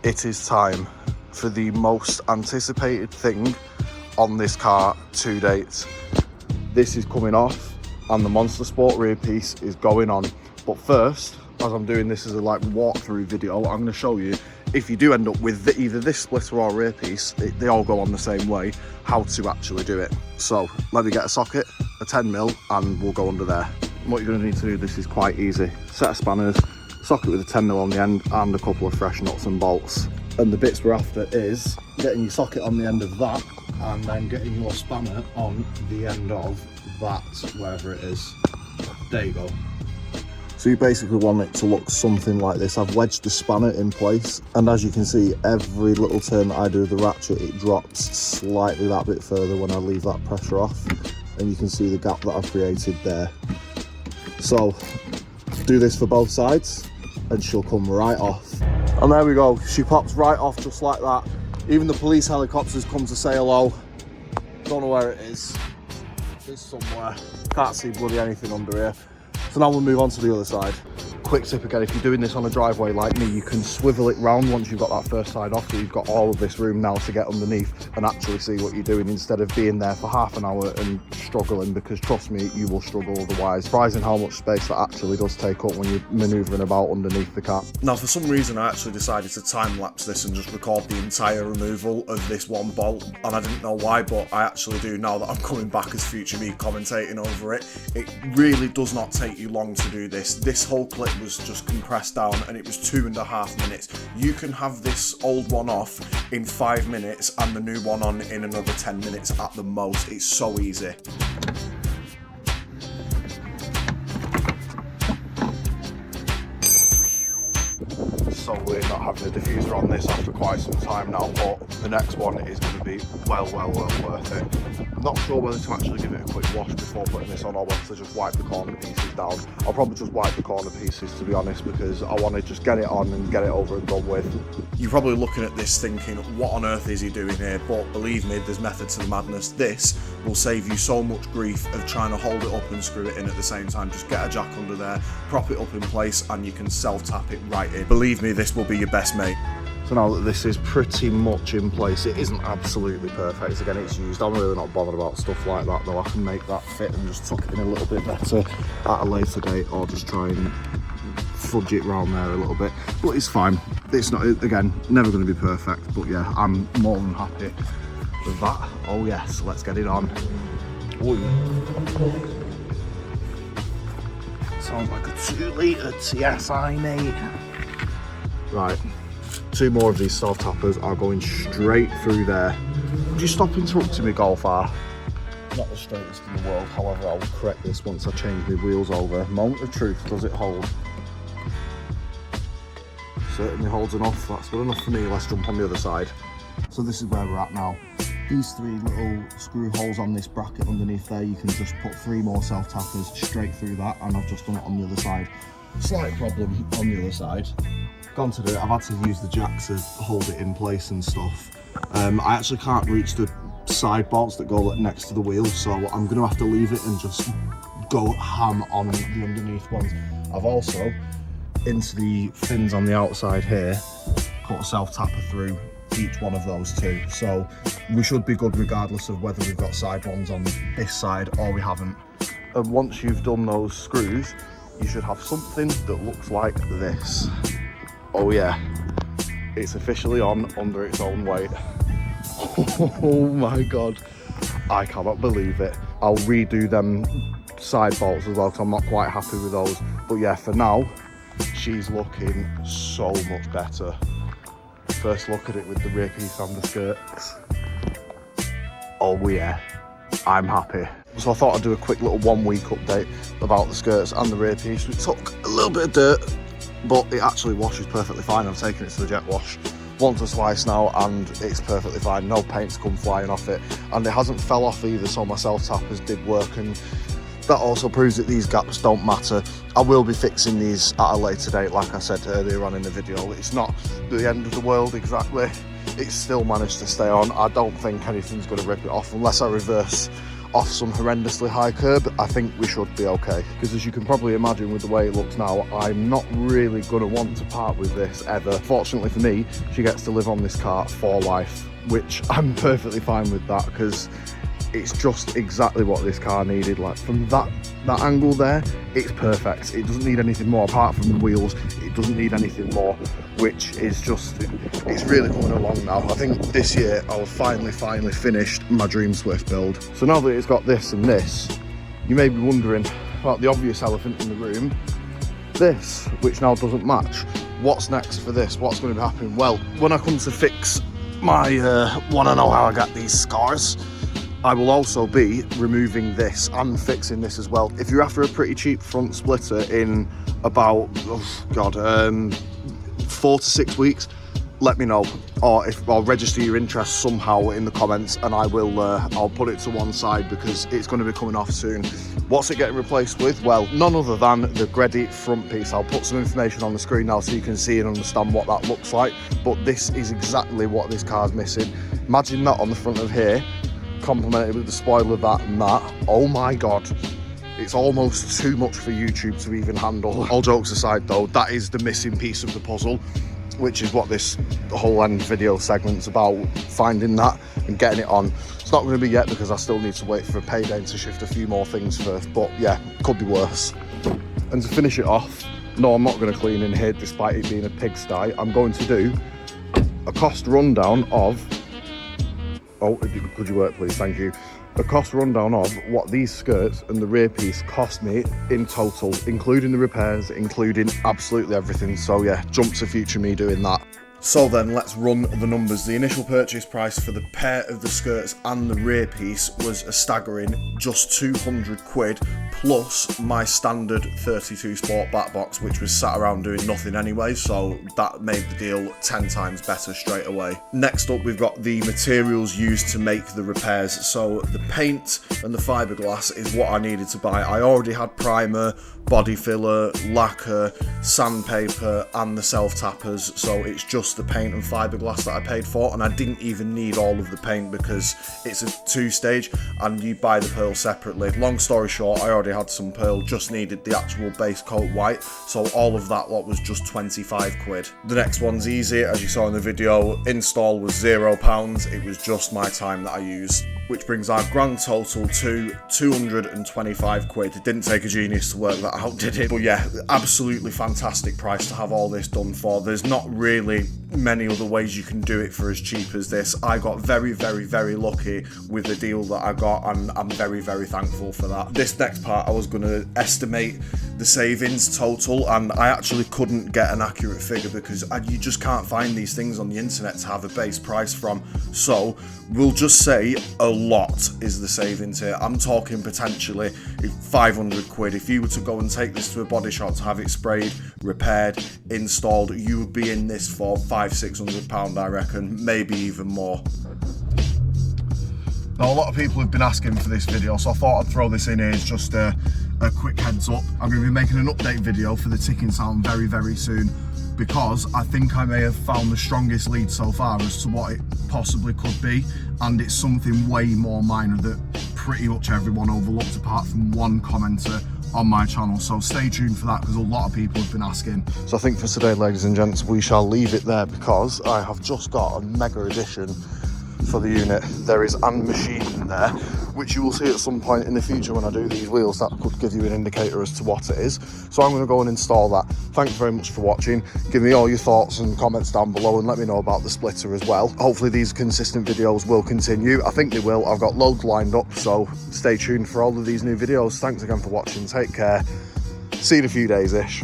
It is time for the most anticipated thing on this car to date. This is coming off and the Monster Sport rear piece is going on. But first, as I'm doing this as a walkthrough video, I'm going to show you, if you do end up with either this splitter or rear piece, they all go on the same way, how to actually do it. So let me get a socket, a 10mm, and we'll go under there. What you're going to need to do, this is quite easy. Set of spanners, socket with a 10mm on the end, and a couple of fresh nuts and bolts. And the bits we're after is getting your socket on the end of that, and then getting your spanner on the end of that, wherever it is. There you go. So you basically want it to look something like this. I've wedged the spanner in place, and as you can see, every little turn that I do with the ratchet, it drops slightly that bit further when I leave that pressure off, and you can see the gap that I've created there. So do this for both sides and she'll come right off. And there we go, she pops right off just like that. Even the police helicopters come to say hello. Don't know where it is. It's somewhere. Can't see bloody anything under here. So now we'll move on to the other side. Quick tip again, if you're doing this on a driveway like me, you can swivel it round once you've got that first side off, so you've got all of this room now to get underneath and actually see what you're doing, instead of being there for half an hour and struggling, because trust me, you will struggle otherwise. Surprising how much space that actually does take up when you're manoeuvring about underneath the car. Now, for some reason, I actually decided to time-lapse this and just record the entire removal of this one bolt, and I didn't know why, but I actually do now that I'm coming back as future me commentating over it. It really does not take you long to do this. This whole clip was just compressed down and it was 2.5 minutes. You can have this old one off in 5 minutes and the new one on in another 10 minutes at the most. It's so easy. So we're not having a diffuser on this after quite some time now, but the next one is going to be well worth it. I'm not sure whether to actually give it a quick wash before putting this on, or whether to just wipe the corner pieces down. I'll probably just wipe the corner pieces, to be honest, because I want to just get it on and get it over and done with. You're probably looking at this thinking, what on earth is he doing here? But believe me, there's method to the madness. This will save you so much grief of trying to hold it up and screw it in at the same time. Just get a jack under there, prop it up in place, and you can self-tap it right in. Believe me, this will be your best mate. So now that this is pretty much in place, it isn't absolutely perfect. Again, it's used. I'm really not bothered about stuff like that, though. I can make that fit and just tuck it in a little bit better at a later date, or just try and fudge it round there a little bit. But it's fine. It's not, again, never going to be perfect, but yeah, I'm more than happy with that. Oh yes, let's get it on. Ooh. Sounds like a 2-litre TSI, mate. Right. 2 more of these self-tappers are going straight through there. Would you stop interrupting me, Golf R? Not the straightest in the world, however, I will correct this once I change my wheels over. Moment of truth, does it hold? Certainly holds enough, that's good enough for me. Let's jump on the other side. So this is where we're at now. These 3 little screw holes on this bracket underneath there, you can just put 3 more self-tappers straight through that, and I've just done it on the other side. Slight problem on the other side. Gone to do it, I've had to use the jack to hold it in place and stuff. I actually can't reach the side bolts that go next to the wheel, so I'm going to have to leave it and just go ham on the underneath ones. I've also, into the fins on the outside here, put a self-tapper through each one of those 2. So we should be good regardless of whether we've got side ones on this side or we haven't. And once you've done those screws, you should have something that looks like this. Oh yeah, it's officially on under its own weight. Oh my god, I cannot believe it. I'll redo them side bolts as well, because I'm not quite happy with those. But yeah, for now, she's looking so much better. First look at it with the rear piece and the skirts. Oh yeah, I'm happy. So I thought I'd do a quick little 1-week update about the skirts and the rear piece. We took a little bit of dirt, but it actually washes perfectly fine. I've taken it to the jet wash once or twice now and it's perfectly fine. No paint's come flying off it, and it hasn't fell off either, so my self-tappers did work, and that also proves that these gaps don't matter. I will be fixing these at a later date, like I said earlier on in the video. It's not the end of the world exactly. It's still managed to stay on. I don't think anything's going to rip it off unless I reverse off some horrendously high curb, I think we should be okay. Because as you can probably imagine with the way it looks now, I'm not really going to want to part with this ever. Fortunately for me, she gets to live on this car for life, which I'm perfectly fine with that, because it's just exactly what this car needed. Like from that angle there, it's perfect. It doesn't need anything more apart from the wheels. It doesn't need anything more, which is just, it's really coming along now. I think this year I'll finally finished my dream Swift build. So now that it's got this and this, you may be wondering about the obvious elephant in the room, this, which now doesn't match. What's next for this? What's going to be happening? Well, when I come to fix my want to know how I got these scars, I will also be removing this and fixing this as well. If you're after a pretty cheap front splitter in about, 4 to 6 weeks, let me know, or I'll register your interest somehow in the comments, and I will I'll put it to one side because it's going to be coming off soon. What's it getting replaced with? Well, none other than the Greddy front piece. I'll put some information on the screen now so you can see and understand what that looks like, but this is exactly what this car's missing. Imagine that on the front of here, complemented with the spoiler, that and that. Oh my god, it's almost too much for YouTube to even handle. All jokes aside though, that is the missing piece of the puzzle, which is what this whole end video segment's about, finding that and getting it on. It's not going to be yet because I still need to wait for a payday to shift a few more things first, but yeah, could be worse. And to finish it off, no, I'm not going to clean in here despite it being a pigsty. I'm going to do a cost rundown of, oh, could you work please, thank you. A cost rundown of what these skirts and the rear piece cost me in total, including the repairs, including absolutely everything. So yeah, jump to future me doing that. So then let's run the numbers. The initial purchase price for the pair of the skirts and the rear piece was a staggering just 200 quid, plus my standard 32 Sport back box, which was sat around doing nothing anyway, so that made the deal 10 times better straight away. Next up, we've got the materials used to make the repairs. So the paint and the fiberglass is what I needed to buy. I already had primer, body filler, lacquer, sandpaper and the self-tappers, so it's just the paint and fiberglass that I paid for, and I didn't even need all of the paint because it's a 2-stage and you buy the pearl separately. Long story short, I already had some pearl, just needed the actual base coat white, so all of that lot was just 25 quid. The next one's easy, as you saw in the video. Install was £0, it was just my time that I used, which brings our grand total to 225 quid. It didn't take a genius to work that out, did it? But yeah, absolutely fantastic price to have all this done for. There's not really many other ways you can do it for as cheap as this. I got very, very, very lucky with the deal that I got, and I'm very, very thankful for that. This next part, I was going to estimate the savings total, and I actually couldn't get an accurate figure because you just can't find these things on the internet to have a base price from. So we'll just say a lot is the savings here. I'm talking potentially 500 quid. If you were to go and take this to a body shop to have it sprayed, repaired, installed, you would be in this for £500–600, I reckon, maybe even more. Now, a lot of people have been asking for this video, so I thought I'd throw this in here as just a quick heads up. I'm going to be making an update video for the ticking sound very, very soon, because I think I may have found the strongest lead so far as to what it possibly could be, and it's something way more minor that pretty much everyone overlooked apart from one commenter on my channel. So stay tuned for that because a lot of people have been asking. So I think for today, ladies and gents, we shall leave it there because I have just got a mega addition for the unit. There is an machine in there, which you will see at some point in the future when I do these wheels. That could give you an indicator as to what it is. So I'm going to go and install that. Thanks very much for watching. Give me all your thoughts and comments down below, and let me know about the splitter as well. Hopefully these consistent videos will continue. I think they will. I've got loads lined up, so stay tuned for all of these new videos. Thanks again for watching. Take care. See you in a few days-ish.